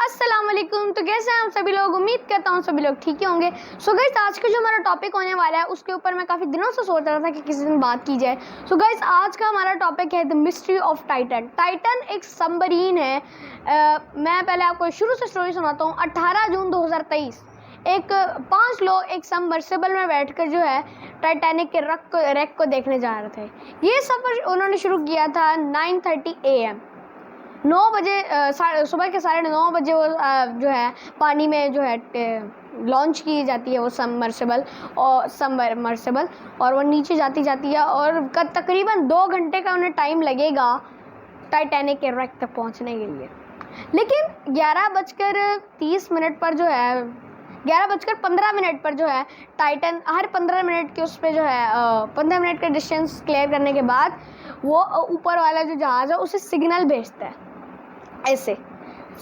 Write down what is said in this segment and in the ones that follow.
अस्सलाम वालेकुम। तो कैसे हैं हम सभी लोग? उम्मीद करता हूँ सभी लोग ठीक ही होंगे। सो गाइस, आज का जो हमारा टॉपिक होने वाला है उसके ऊपर मैं काफ़ी दिनों से सोच रहा था कि किसी दिन बात की जाए। सो गाइस, आज का हमारा टॉपिक है the mystery of Titan. Titan एक सबमरीन है। मैं पहले आपको शुरू से स्टोरी सुनाता हूँ। 18 जून 2023 पाँच लोग एक सबमर्सिबल में बैठकर जो है टाइटैनिक के रैक को देखने जा रहे थे। ये सफ़र उन्होंने शुरू किया था 9:30 AM 9 बजे सुबह के 9:30 बजे वो जो है पानी में जो है लॉन्च की जाती है वो सबमर्सिबल और वो नीचे जाती है और तकरीबन 2 घंटे का उन्हें टाइम लगेगा टाइटैनिक के रैक तक पहुंचने के लिए। लेकिन 11:30 पर जो है 11:15 पर जो है टाइटन हर 15 मिनट के उस पर जो है 15 मिनट का डिस्टेंस क्लियर करने के बाद वो ऊपर वाला जो जहाज़ है उसे सिग्नल भेजता है। ऐसे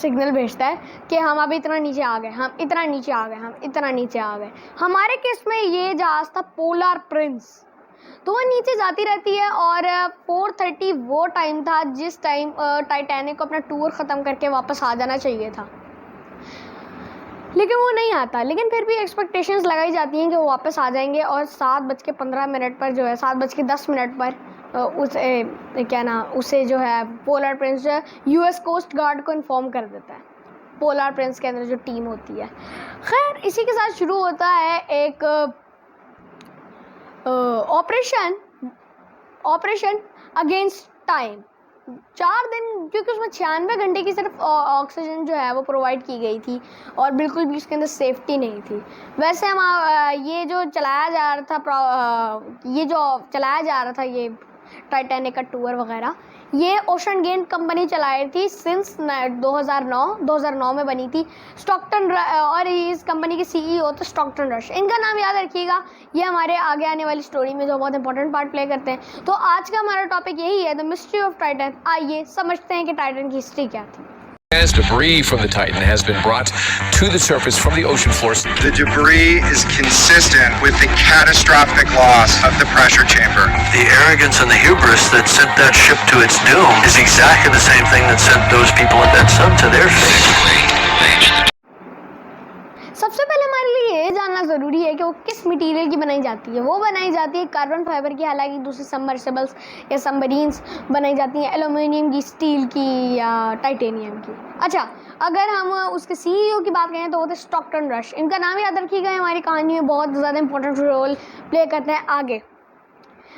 सिग्नल भेजता है कि हम अभी इतना नीचे आ गए, हम इतना नीचे आ गए, हम इतना नीचे आ गए। हमारे केस में ये जहाज़ था पोलर प्रिंस। तो वो नीचे जाती रहती है और 4:30 वो टाइम था जिस टाइम टाइटैनिक को अपना टूर ख़त्म करके वापस आ जाना चाहिए था, लेकिन वो नहीं आता। लेकिन फिर भी एक्सपेक्टेशंस लगाई जाती हैं कि वो वापस आ जाएंगे और 7:15 पर जो है 7:10 पर उसे जो है पोलर प्रिंस जो है US कोस्ट गार्ड को इन्फॉर्म कर देता है। पोलर प्रिंस के अंदर जो टीम होती है। खैर, इसी के साथ शुरू होता है एक ऑपरेशन अगेंस्ट टाइम। 4 दिन, क्योंकि उसमें 96 घंटे की सिर्फ ऑक्सीजन जो है वो प्रोवाइड की गई थी और बिल्कुल भी उसके अंदर सेफ्टी नहीं थी। वैसे हम ये जो चलाया जा रहा था ये टाइटैनिक का टूर वगैरह, ये ओशन गेट कंपनी चला रही थी सिंस 2009 में बनी थी। स्टॉकटन और इस कंपनी के CEO थे स्टॉकटन रश। इनका नाम याद रखिएगा, ये हमारे आगे आने वाली स्टोरी में जो बहुत इंपॉर्टेंट पार्ट प्ले करते हैं। तो आज का हमारा टॉपिक यही है, द मिस्ट्री ऑफ टाइटन। आइए समझते हैं कि टाइटन की हिस्ट्री क्या थी। As debris from the Titan has been brought to the surface from the ocean floor. The debris is consistent with the catastrophic loss of the pressure chamber. The arrogance and the hubris that sent that ship to its doom is exactly the same thing that sent those people at that sub to their fate. सबसे पहले हमारे लिए ये जानना ज़रूरी है कि वो किस मटेरियल की बनाई जाती है। वो बनाई जाती है कार्बन फाइबर की। हालांकि दूसरे सबमर्सिबल्स या सबमरीन्स बनाई जाती हैं एल्यूमिनियम की, स्टील की या टाइटेनियम की। अच्छा, अगर हम उसके CEO की बात करें तो वो थे स्टॉकटन रश। इनका नाम याद रखिएगा, हमारी कहानी में बहुत ज़्यादा इंपॉर्टेंट रोल प्ले करते हैं आगे।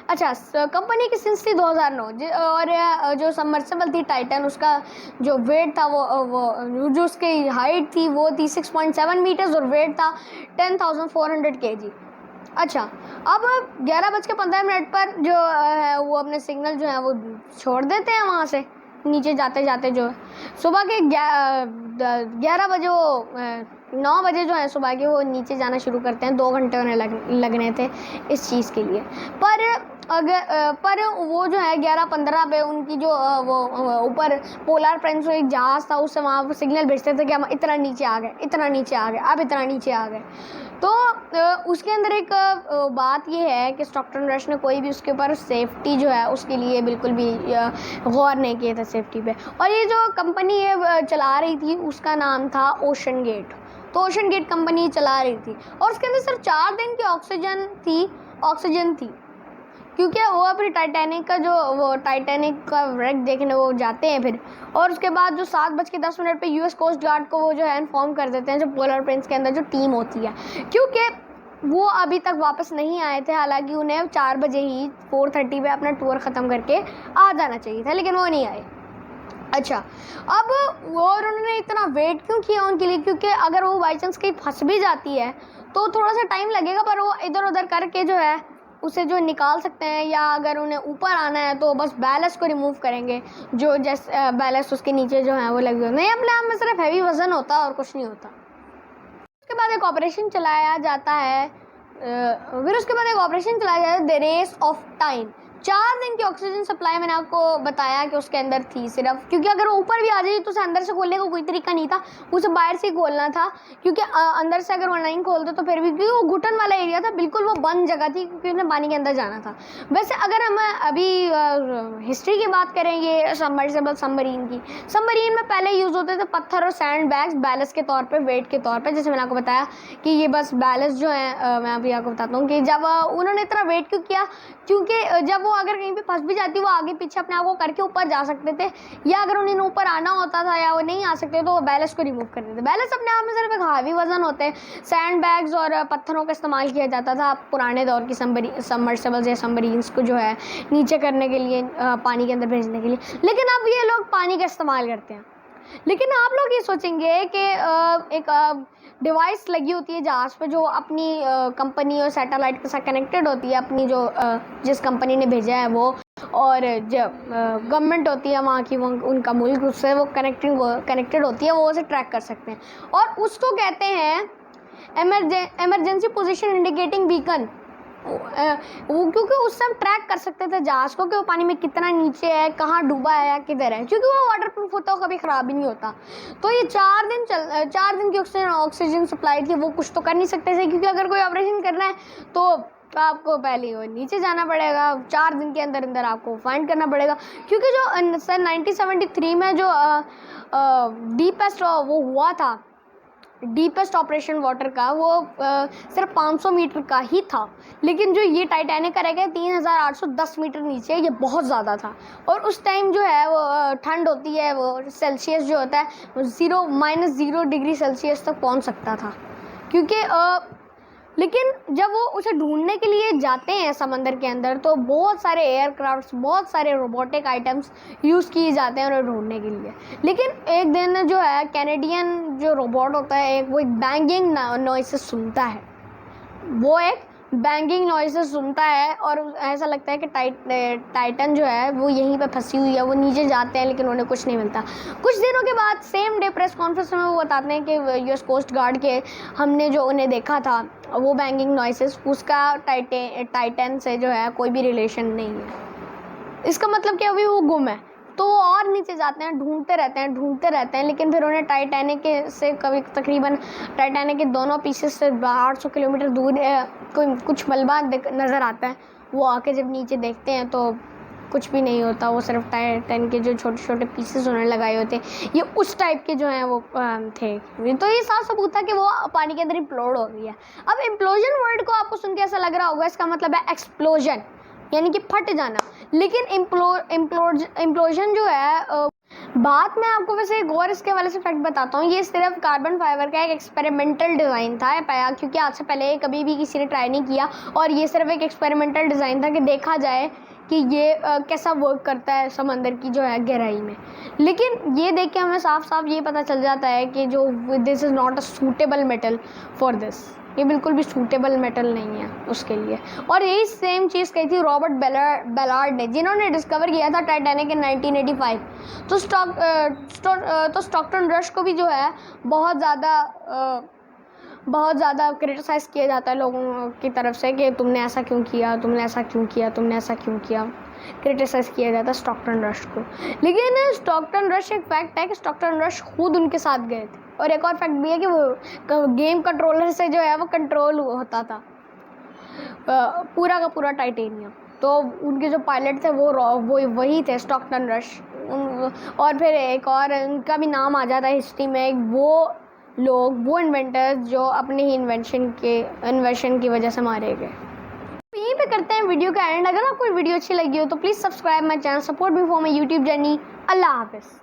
अच्छा, कंपनी की सिंस थी 2009 और जो सबमर्सिबल थी टाइटन, उसका जो वेट था वो जो उसकी हाइट थी वो थी 6.7 मीटर्स और वेट था 10,400 kg। अच्छा, अब 11:15 पर जो है वो अपने सिग्नल जो है वो छोड़ देते हैं वहाँ से नीचे जाते जो सुबह के 11 बजे वो 9 बजे जो है सुबह के वो नीचे जाना शुरू करते हैं। 2 घंटे उन्हें लगने थे इस चीज़ के लिए। पर वो जो है 11:15 पे उनकी जो वो ऊपर पोलर प्रिंस एक जहाज़ था उससे वहाँ पर सिग्नल भेजते थे कि हम इतना नीचे आ गए, इतना नीचे आ गए, अब इतना नीचे आ गए। तो उसके अंदर एक बात ये है कि स्टॉकटन रश ने कोई भी उसके ऊपर सेफ्टी जो है उसके लिए बिल्कुल भी गौर नहीं किया था सेफ्टी पे। और ये जो कंपनी ये चला रही थी उसका नाम था ओशन गेट। तो ओशन गेट कंपनी चला रही थी और उसके अंदर सिर्फ 4 दिन की ऑक्सीजन थी क्योंकि वो अपनी टाइटैनिक का wreck देखने वो जाते हैं फिर। और उसके बाद जो 7:10 पे US कोस्ट गार्ड को वो जो है इन्फॉर्म कर देते हैं जो पोलर प्रिंस के अंदर जो टीम होती है, क्योंकि वो अभी तक वापस नहीं आए थे। हालांकि उन्हें 4 बजे ही 4:30 पे अपना टूर ख़त्म करके आ जाना चाहिए था, लेकिन वो नहीं आए। अच्छा, अब और उन्होंने इतना वेट क्यों किया उनके लिए? क्योंकि अगर वो बाई चांस कहीं फंस भी जाती है तो थोड़ा सा टाइम लगेगा, पर वो इधर उधर करके जो है उसे जो निकाल सकते हैं। या अगर उन्हें ऊपर आना है तो बस बैलेंस को रिमूव करेंगे, जो जैसे बैलेंस उसके नीचे जो है वो लगे होते हैं। अपने आप में सिर्फ हैवी वज़न होता है और कुछ नहीं होता। उसके बाद एक ऑपरेशन चलाया जाता है द रेस ऑफ टाइम, 4 दिन की ऑक्सीजन सप्लाई मैंने आपको बताया कि उसके अंदर थी सिर्फ, क्योंकि अगर ऊपर भी आ जाए तो उसे अंदर से खोलने का कोई तरीका नहीं था, उसे बाहर से ही खोलना था, क्योंकि अंदर से अगर वो नहीं खोलते तो फिर भी, क्योंकि वो घुटन वाला एरिया था, बिल्कुल वो बंद जगह थी, क्योंकि उन्हें पानी के अंदर जाना था। वैसे अगर हम अभी हिस्ट्री की बात करें ये सबमर्सिबल सबमरीन की, सबमरीन में पहले यूज़ होते थे पत्थर और सैंड बैग्स बैलेंस के तौर पर, वेट के तौर पर। जैसे मैंने आपको बताया कि ये बस बैलेंस जो है, मैं अभी आपको बताता हूँ कि जब उन्होंने इतना वेट क्यों किया, क्योंकि जब वो अगर कहीं पे फंस भी जाती वो आगे पीछे अपने आप को करके ऊपर जा सकते थे, या अगर उन्हें ऊपर आना होता था या वो नहीं आ सकते तो वो बैलेंस को रिमूव करते थे। बैलेंस अपने आप में सिर्फ एक हावी वजन होते हैं, सैंड बैग्स और पत्थरों का इस्तेमाल किया जाता था पुराने दौर की सबमर्सिबल्स या सबमरीन्स को जो है नीचे करने के लिए, पानी के अंदर भेजने के लिए। लेकिन अब ये लोग पानी का इस्तेमाल करते हैं। लेकिन आप लोग ये सोचेंगे कि एक डिवाइस लगी होती है जहाज़ पे जो अपनी कंपनी और सैटेलाइट के साथ कनेक्टेड होती है, अपनी जो जिस कंपनी ने भेजा है वो, और जब गवर्नमेंट होती है वहाँ की, वो उनका मुल्क, उससे वो कनेक्टेड होती है, वो उसे ट्रैक कर सकते हैं, और उसको कहते हैं एमरजेंसी पोजीशन इंडिकेटिंग बीकन। वो क्योंकि उससे हम ट्रैक कर सकते थे जहाज़ को कि वो पानी में कितना नीचे है, कहाँ डूबा है या किधर है, क्योंकि वो वाटर प्रूफ होता है, कभी ख़राब ही नहीं होता। तो ये 4 दिन की ऑक्सीजन सप्लाई थी, वो कुछ तो कर नहीं सकते थे, क्योंकि अगर कोई ऑपरेशन करना है तो आपको पहले वो नीचे जाना पड़ेगा, 4 दिन के अंदर अंदर आपको फाइंड करना पड़ेगा, क्योंकि जो सन 1973 में जो डीपेस्ट वो हुआ था, डीपेस्ट ऑपरेशन वाटर का, वो सिर्फ 500 मीटर का ही था। लेकिन जो ये टाइटैनिक का रह गया 3810 मीटर नीचे, ये बहुत ज़्यादा था। और उस टाइम जो है वो ठंड होती है, वो सेल्सियस जो होता है वो -0 डिग्री सेल्सियस तक पहुंच सकता था, क्योंकि लेकिन जब वो उसे ढूंढने के लिए जाते हैं समंदर के अंदर तो बहुत सारे एयरक्राफ्ट्स, बहुत सारे रोबोटिक आइटम्स यूज़ किए जाते हैं उन्हें ढूंढने के लिए। लेकिन एक दिन जो है कैनेडियन जो रोबोट होता है, वो एक बैंगिंग नॉइसेस सुनता है, वो एक बैंगिंग नॉइसेस सुनता है, और ऐसा लगता है कि टाइटन जो है वो यहीं पे फंसी हुई है। वो नीचे जाते हैं लेकिन उन्हें कुछ नहीं मिलता। कुछ दिनों के बाद सेम डे प्रेस कॉन्फ्रेंस में वो बताते हैं कि यूएस कोस्ट गार्ड के हमने जो उन्हें देखा था वो बैंगिंग नॉइसेस, उसका टाइटन से जो है कोई भी रिलेशन नहीं है। इसका मतलब कि अभी वो गुम है। तो वो और नीचे जाते हैं, ढूंढते रहते हैं, लेकिन फिर उन्हें टाइटैनिक के से कभी तकरीबन टाइटैनिक के दोनों पीसेस से 800 किलोमीटर दूर कोई कुछ मलबा नज़र आता है। वो आके जब नीचे देखते हैं तो कुछ भी नहीं होता, वो सिर्फ टाइटैनिक के जो छोटे छोटे पीसेस उन्होंने लगाए होते हैं, ये उस टाइप के जो हैं वो थे। तो ये साफ सबूत था कि वो पानी के अंदर इम्प्लोड हो गई है। अब इम्प्लोजन वर्ड को आपको सुन के ऐसा लग रहा होगा, इसका मतलब है एक्सप्लोजन, यानी कि फट जाना। लेकिन इम्प्लोजन जो है बात मैं आपको वैसे एक और इसके वाले से फैक्ट बताता हूँ। ये सिर्फ कार्बन फाइबर का एक एक्सपेरिमेंटल डिज़ाइन था पाया, क्योंकि आज से पहले कभी भी किसी ने ट्राई नहीं किया, और ये सिर्फ एक एक्सपेरिमेंटल डिज़ाइन था कि देखा जाए कि ये कैसा वर्क करता है समंदर की जो है गहराई में। लेकिन ये देख के हमें साफ साफ ये पता चल जाता है कि जो this is not a suitable metal for this, ये बिल्कुल भी सूटेबल मेटल नहीं है उसके लिए। और यही सेम चीज़ कही थी रॉबर्ट बेलार्ड ने, जिन्होंने डिस्कवर किया था टाइटैनिक in 1985। तो स्टॉकटन रश को भी जो है बहुत ज़्यादा क्रिटिसाइज़ किया जाता है लोगों की तरफ से कि तुमने ऐसा क्यों किया, क्रिटिसाइज़ किया जाता है स्टॉकटन रश को। लेकिन स्टॉकटन रश, एक फैक्ट है कि स्टॉकटन रश खुद उनके साथ गए थे। और एक और फैक्ट भी है कि वो गेम कंट्रोलर से जो है वो कंट्रोल होता था पूरा का पूरा टाइटेनियम। तो उनके जो पायलट थे वो वही थे, स्टॉकटन रश। और फिर एक और उनका भी नाम आ जाता है हिस्ट्री में, वो इन्वेंटर्स जो अपने ही इन्वेंशन की वजह से मारे गए। यहीं पे करते हैं वीडियो का एंड। अगर आपको वीडियो अच्छी लगी हो तो please subscribe my channel, support me for my YouTube journey. अल्लाह हाफिज़।